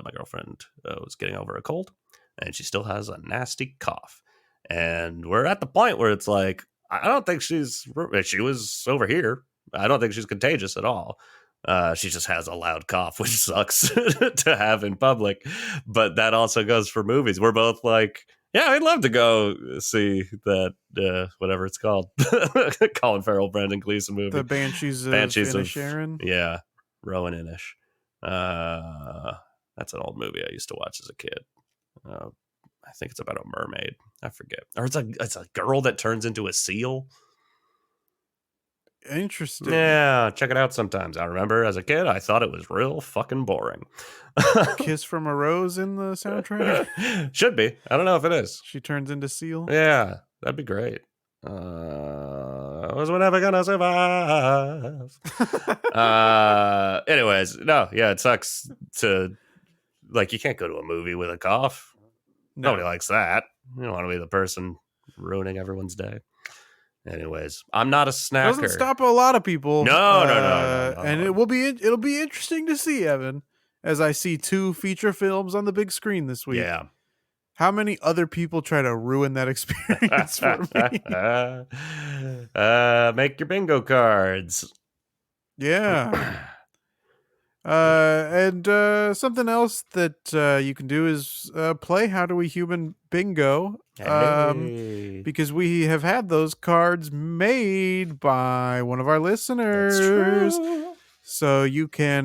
my girlfriend was getting over a cold, and she still has a nasty cough. And we're at the point where it's like, I don't think she was over here. I don't think she's contagious at all. She just has a loud cough, which sucks to have in public. But that also goes for movies. We're both like, yeah, I'd love to go see that, whatever it's called. Colin Farrell, Brendan Gleeson movie. The Banshees of Inisherin. Yeah, Rowan Inish. That's an old movie I used to watch as a kid. I think it's about a mermaid. I forget. Or it's a girl that turns into a seal. Interesting. Yeah, check it out sometimes. I remember as a kid, I thought it was real fucking boring. Kiss from a Rose in the soundtrack? Should be. I don't know if it is. She turns into seal? Yeah, that'd be great. Was we never gonna survive? Anyways, no, yeah, it sucks to, you can't go to a movie with a cough. No. Nobody likes that. You don't want to be the person ruining everyone's day. Anyways, I'm not a snacker. Doesn't stop a lot of people. No. And it'll be interesting to see, Evan, as I see 2 feature films on the big screen this week. Yeah. How many other people try to ruin that experience for me? Make your bingo cards. Yeah. And something else that you can do is play How Do We Human Bingo. Hey, Because we have had those cards made by one of our that's listeners. true. So you can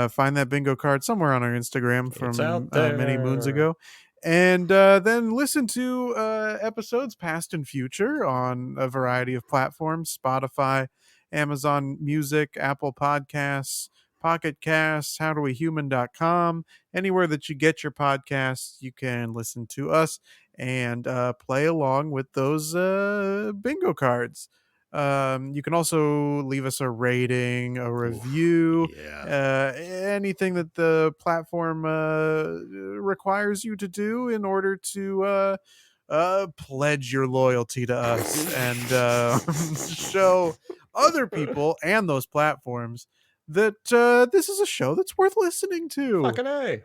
find that bingo card somewhere on our Instagram It's from out many moons there. ago. And then listen to episodes past and future on a variety of platforms: Spotify, Amazon Music, Apple Podcasts, Pocket Casts, howdowehuman.com. Anywhere that you get your podcasts, you can listen to us and play along with those bingo cards. You can also leave us a rating, a Ooh, review, yeah. anything that the platform requires you to do in order to pledge your loyalty to us and show other people and those platforms that this is a show that's worth listening to. Fucking A.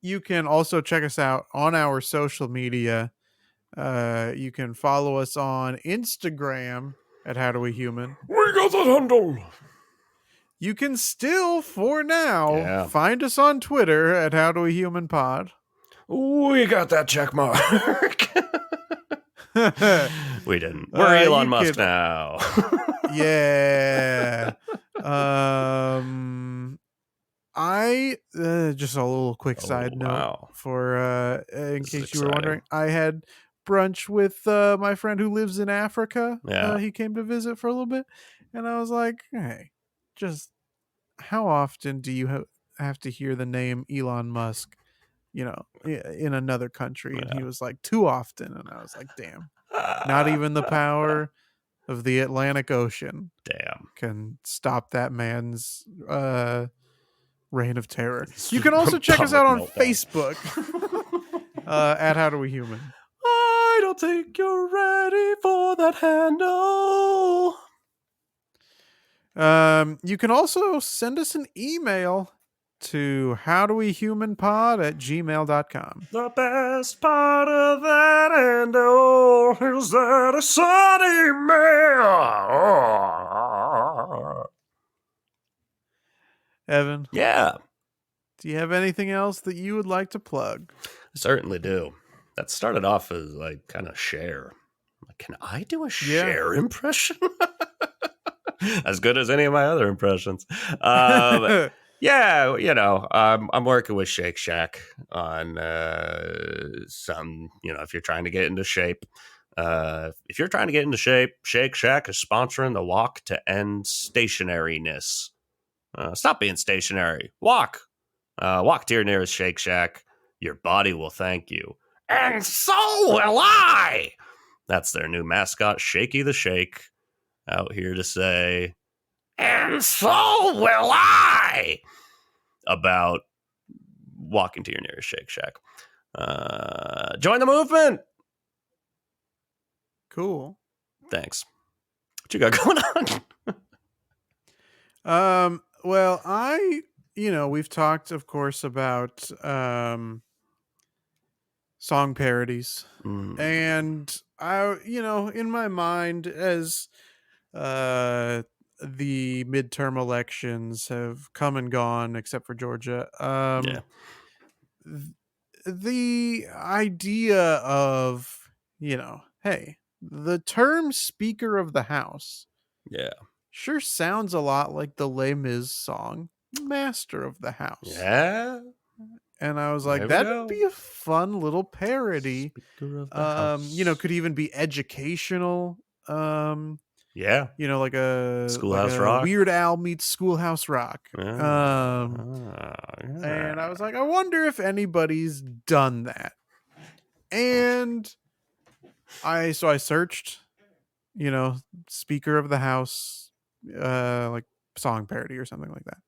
You can also check us out on our social media. You can follow us on Instagram at How Do We Human. We got that handle. You can still, for now, Yeah. find us on Twitter at How Do We Human Pod. We got that check mark. We didn't. We're Elon You Musk could, now. yeah. I just a little quick side note Wow. for in This is case you were wondering. exciting. I had brunch with my friend who lives in Africa. Yeah. He came to visit for a little bit, and I was like, "Hey, just how often do you have to hear the name Elon Musk? You know, in another country?" And he Yeah. was like, "Too often," and I was like, "Damn, not even the power of the Atlantic Ocean Damn. can stop that man's reign of terror." You can also check us out on Facebook at How Do We Human. I don't think you're ready for that handle. You can also send us an email to howdowehumanpod@gmail.com. The best part of that handle is that a sunny man. Evan, Yeah, do you have anything else that you would like to plug? I certainly do. That started off as like kind of Cher. Can I do a Cher impression? As good as any of my other impressions. Yeah, you know, I'm working with Shake Shack on some, you know, if you're trying to get into shape. If you're trying to get into shape, Shake Shack is sponsoring the Walk to End Stationariness. Stop being stationary. Walk. Walk to your nearest Shake Shack. Your body will thank you. And so will I. That's their new mascot, Shaky the Shake, out here to say, and so will I, about walking to your nearest Shake Shack. Join the movement. Cool. Thanks. What you got going on? Well, we've talked, of course, about song parodies. And in my mind, as the midterm elections have come and gone, except for Georgia, Yeah. the idea of, hey, the term Speaker of the House Yeah. sure sounds a lot like the Les Mis song Master of the House. Yeah. And I was like, There we that'd go. be a fun little parody. Speaker of the House. Could even be educational. Yeah. Like Schoolhouse Rock. Weird Al meets Schoolhouse Rock. Yeah. And I was like, I wonder if anybody's done that. And I searched, Speaker of the House, like song parody or something like that.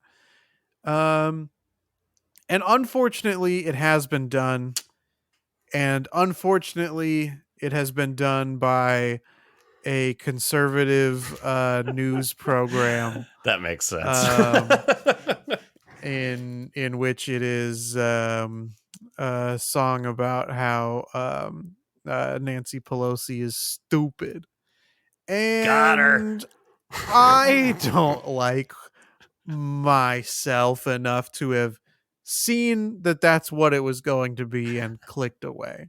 And unfortunately, it has been done. And unfortunately, it has been done by a conservative news program. That makes sense. In which it is a song about how Nancy Pelosi is stupid. And Got her. I don't like myself enough to have seen that that's what it was going to be and clicked away.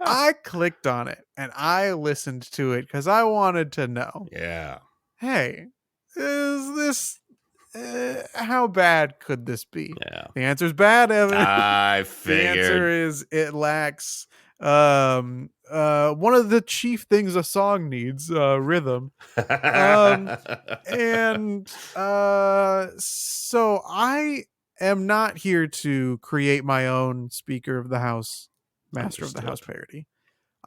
I clicked on it and I listened to it because I wanted to know, Yeah. hey, is this, how bad could this be? Yeah. The answer is bad, Evan. I The answer figured. is it lacks one of the chief things a song needs, rhythm. And so I am not here to create my own Speaker of the House, Master of the House Understood. parody.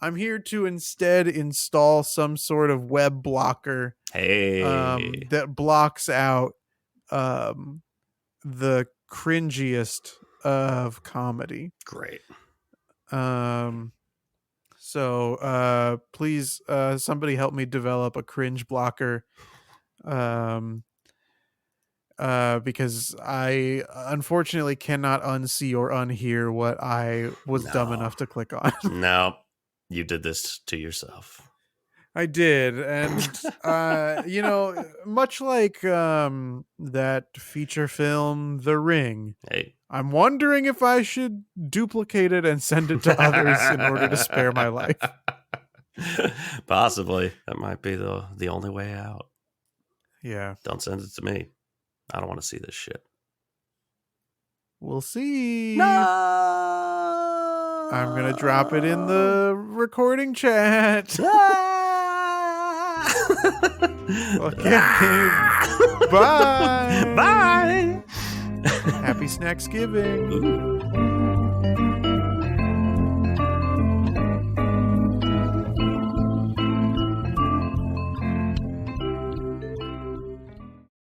I'm here to instead install some sort of web blocker Hey. that blocks out the cringiest of comedy. Great. So please, somebody help me develop a cringe blocker. Because I unfortunately cannot unsee or unhear what I was dumb No. enough to click on. No. You did this to yourself. I did, and much like that feature film The Ring, Hey. I'm wondering if I should duplicate it and send it to others in order to spare my life. Possibly. That might be the only way out. Yeah. Don't send it to me. I don't want to see this shit. We'll see. No. I'm going to drop it in the recording chat. Okay. Bye. Bye. Happy Snacksgiving. Ooh.